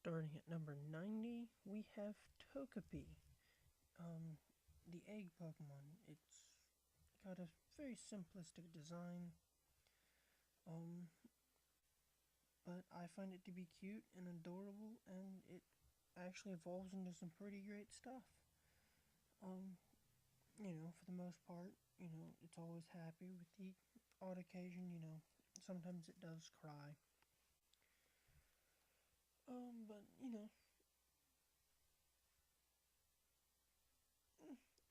Starting at number 90, we have Togepi, the egg Pokemon. It's got a very simplistic design, um, but I find it to be cute and adorable, and it actually evolves into some pretty great stuff. Um, for the most part, it's always happy with the odd occasion, sometimes it does cry. But,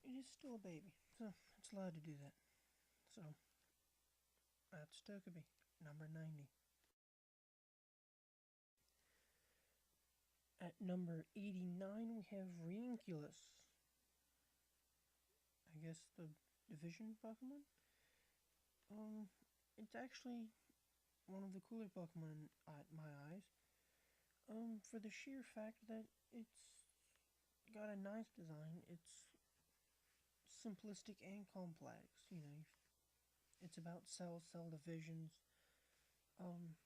it is still a baby, so it's allowed to do that. So, that's Togepi, number 90. At number 89, we have Reinculus. I guess the division Pokemon? It's actually one of the cooler Pokemon at my eyes. For the sheer fact that it's got a nice design. It's simplistic and complex. It's about cell divisions. Um,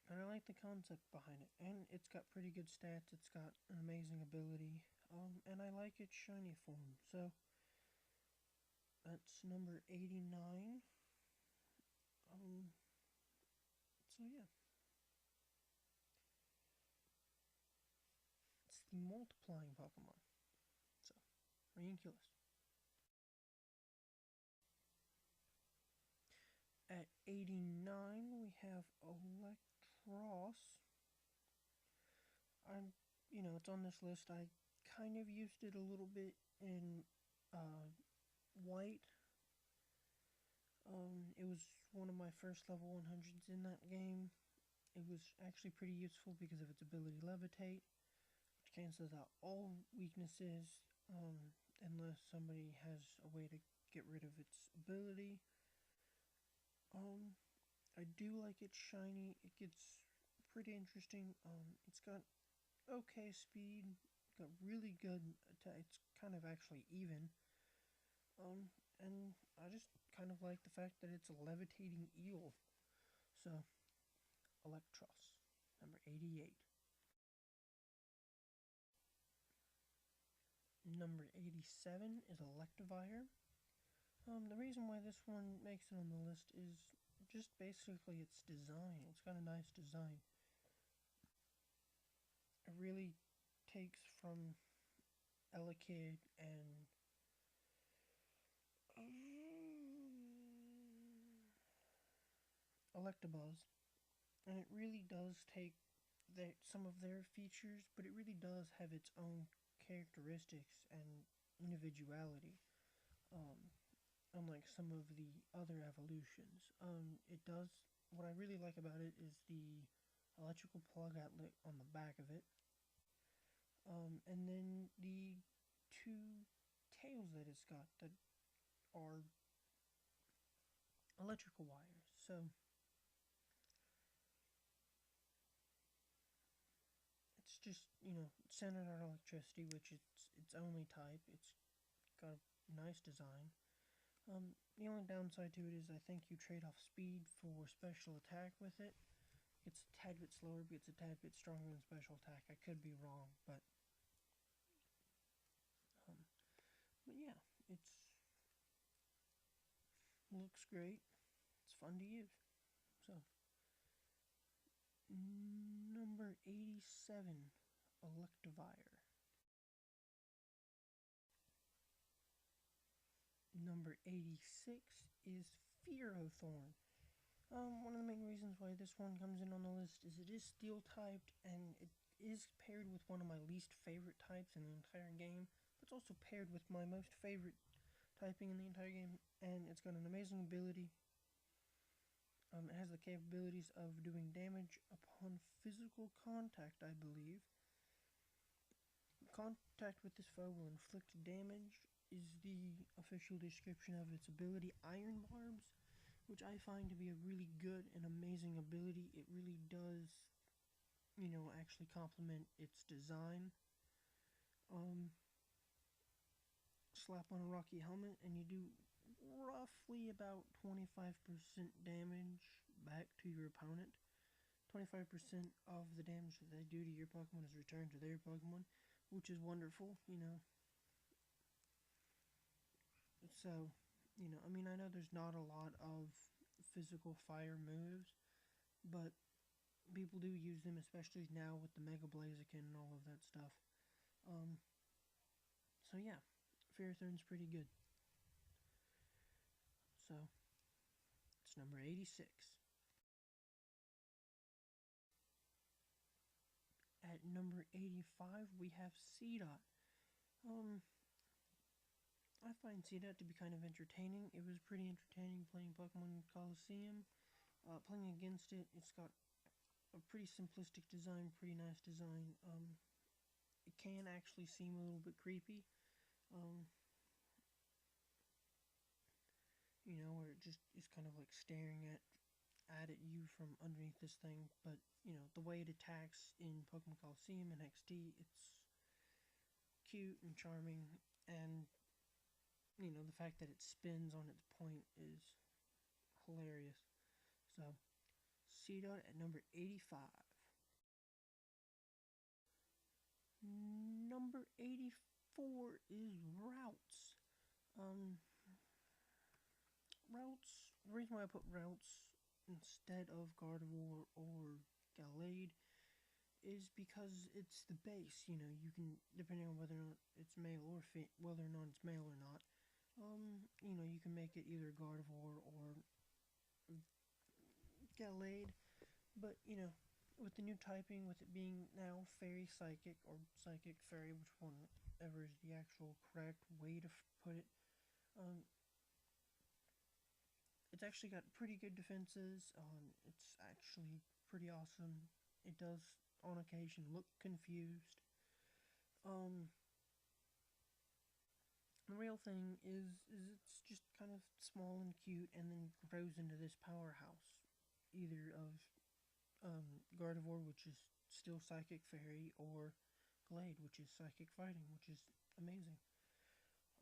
and I like the concept behind it. And it's got pretty good stats. It's got an amazing ability. And I like its shiny form. So that's number 89. So yeah. It's the multiplying Pokemon. So, Reinculus. At 89, we have Electros. It's on this list. I kind of used it a little bit in White. It was one of my first level 100s in that game. It was actually pretty useful because of its ability Levitate, which cancels out all weaknesses, unless somebody has a way to get rid of its ability. I do like it shiny. It gets pretty interesting. It's got okay speed, got really good attack. It's kind of actually even. And I just kind of like the fact that it's a levitating eel. So, Electros, number 88. Number 87 is Electivire. The reason why this one makes it on the list is just basically its design. It's got a nice design. It really takes from Elekid and Electabuzz, and it really does take some of their features, but it really does have its own characteristics and individuality. Unlike some of the other evolutions, it does. What I really like about it is the electrical plug outlet on the back of it, and then the two tails that it's got that are electrical wires. So it's just, centered on electricity, which it's its only type. It's got a nice design. The only downside to it is I think you trade off speed for special attack with it. It's a tad bit slower, but it's a tad bit stronger than special attack. I could be wrong, but yeah, it looks great. It's fun to use. So, number 87, Electivire. Number 86 is Fearothorn. One of the main reasons why this one comes in on the list is it is steel typed, and it is paired with one of my least favorite types in the entire game. But it's also paired with my most favorite typing in the entire game, and it's got an amazing ability. It has the capabilities of doing damage upon physical contact, I believe. Contact with this foe will inflict damage is the official description of its ability. Iron Barbs, which I find to be a really good and amazing ability. It really does, actually complement its design. Slap on a rocky helmet and you do roughly about 25% damage back to your opponent. 25% of the damage that they do to your Pokemon is returned to their Pokemon, which is wonderful, you know. So, I mean, I know there's not a lot of physical fire moves, but people do use them, especially now with the Mega Blaziken and all of that stuff. Um, so yeah, Ferrothorn's pretty good. So, it's number 86. At number 85, we have Seedot. Um, I find Seedot to be kind of entertaining. It was pretty entertaining playing Pokemon Coliseum. Playing against it, it's got a pretty simplistic design, pretty nice design. It can actually seem a little bit creepy. Um, where it just is kind of like staring at you from underneath this thing. But the way it attacks in Pokemon Coliseum and XD, it's cute and charming, and the fact that it spins on its point is hilarious. So, Seedot at number 85. Number 84 is Routes. Um, Routes, the reason why I put Routes instead of Gardevoir or Gallade is because it's the base. You can, depending on whether or not it's male or whether or not it's male or not, you can make it either Gardevoir or Gallade. But, with the new typing, with it being now Fairy Psychic or Psychic Fairy, which one ever is the actual correct way to put it, it's actually got pretty good defenses. It's actually pretty awesome. It does, on occasion, look confused. The real thing is it's just kind of small and cute, and then grows into this powerhouse, either of Gardevoir, which is still Psychic Fairy, or Glade, which is Psychic Fighting, which is amazing.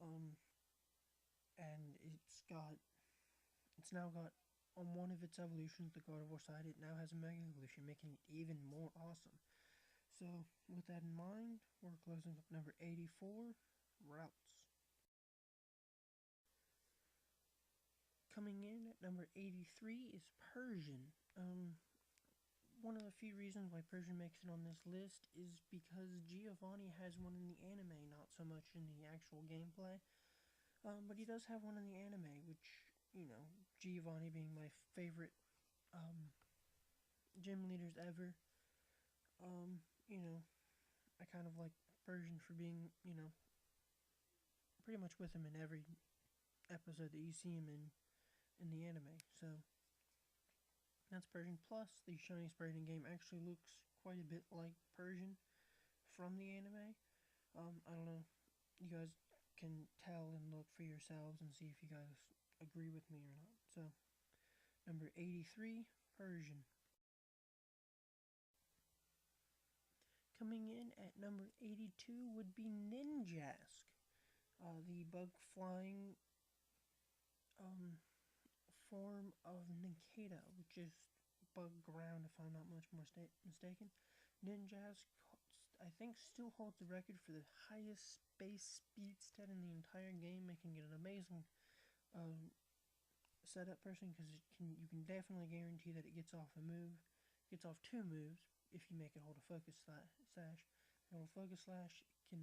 Um, and it's now got, on one of its evolutions, the Gardevoir side, it now has a Mega Evolution, making it even more awesome. So, with that in mind, we're closing up number 84, Routes. Coming in at number 83 is Persian. One of the few reasons why Persian makes it on this list is because Giovanni has one in the anime, not so much in the actual gameplay. But he does have one in the anime, which, Giovanni being my favorite gym leaders ever. I kind of like Persian for being, pretty much with him in every episode that you see him in the anime. So that's Persian. Plus, the Shiny Sprite game actually looks quite a bit like Persian from the anime. I don't know. You guys can tell and look for yourselves and see if you guys agree with me or not. So, number 83, Persian. Coming in at number 82 would be Ninjask. The bug flying form of Nincada, which is bug ground, if I'm not much more mistaken. Ninjask, I think, still holds the record for the highest space speed stat in the entire game, making it an amazing setup person, because you can definitely guarantee that it gets off two moves if you make it hold a focus slash. Hold a focus slash can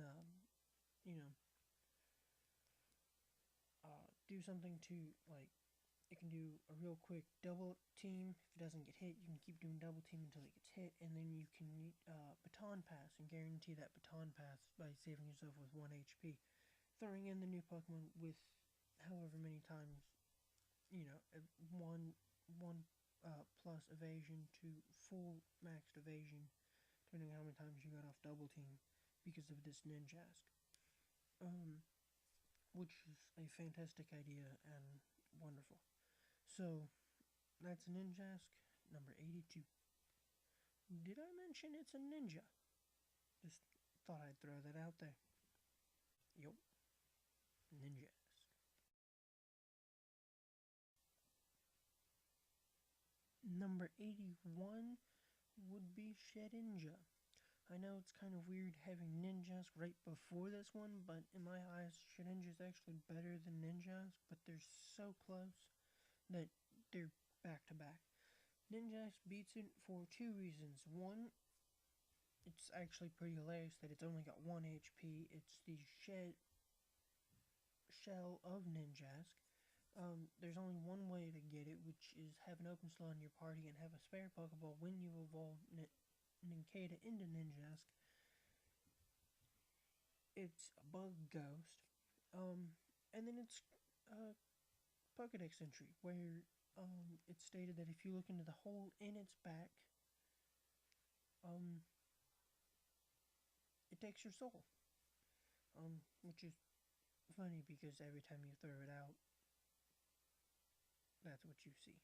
you know do something to, like, it can do a real quick double team. If it doesn't get hit, you can keep doing double team until it gets hit, and then you can baton pass and guarantee that baton pass by saving yourself with 1 HP. Throwing in the new Pokemon with however many times, one plus evasion to full maxed evasion, depending on how many times you got off double team because of this Ninjask. Which is a fantastic idea and wonderful. So, that's Ninjask, number 82. Did I mention it's a ninja? Just thought I'd throw that out there. Yup. Ninjask. Number 81 would be Shedinja. I know it's kind of weird having Ninjask right before this one, but in my eyes, Shedinja is actually better than Ninjask, but they're so close that they're back to back. Ninjask beats it for two reasons. One, it's actually pretty hilarious that it's only got 1 HP. It's the shell of Ninjask. There's only one way to get it, which is have an open slot in your party and have a spare Pokeball when you evolve Nincada into Ninjask. It's a bug ghost. And then it's a Pokedex entry where it's stated that if you look into the hole in its back, um, it takes your soul. Which is funny because every time you throw it out, that's what you see.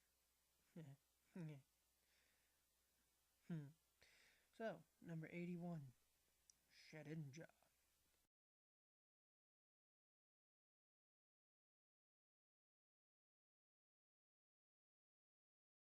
So, number 81, Shedinja.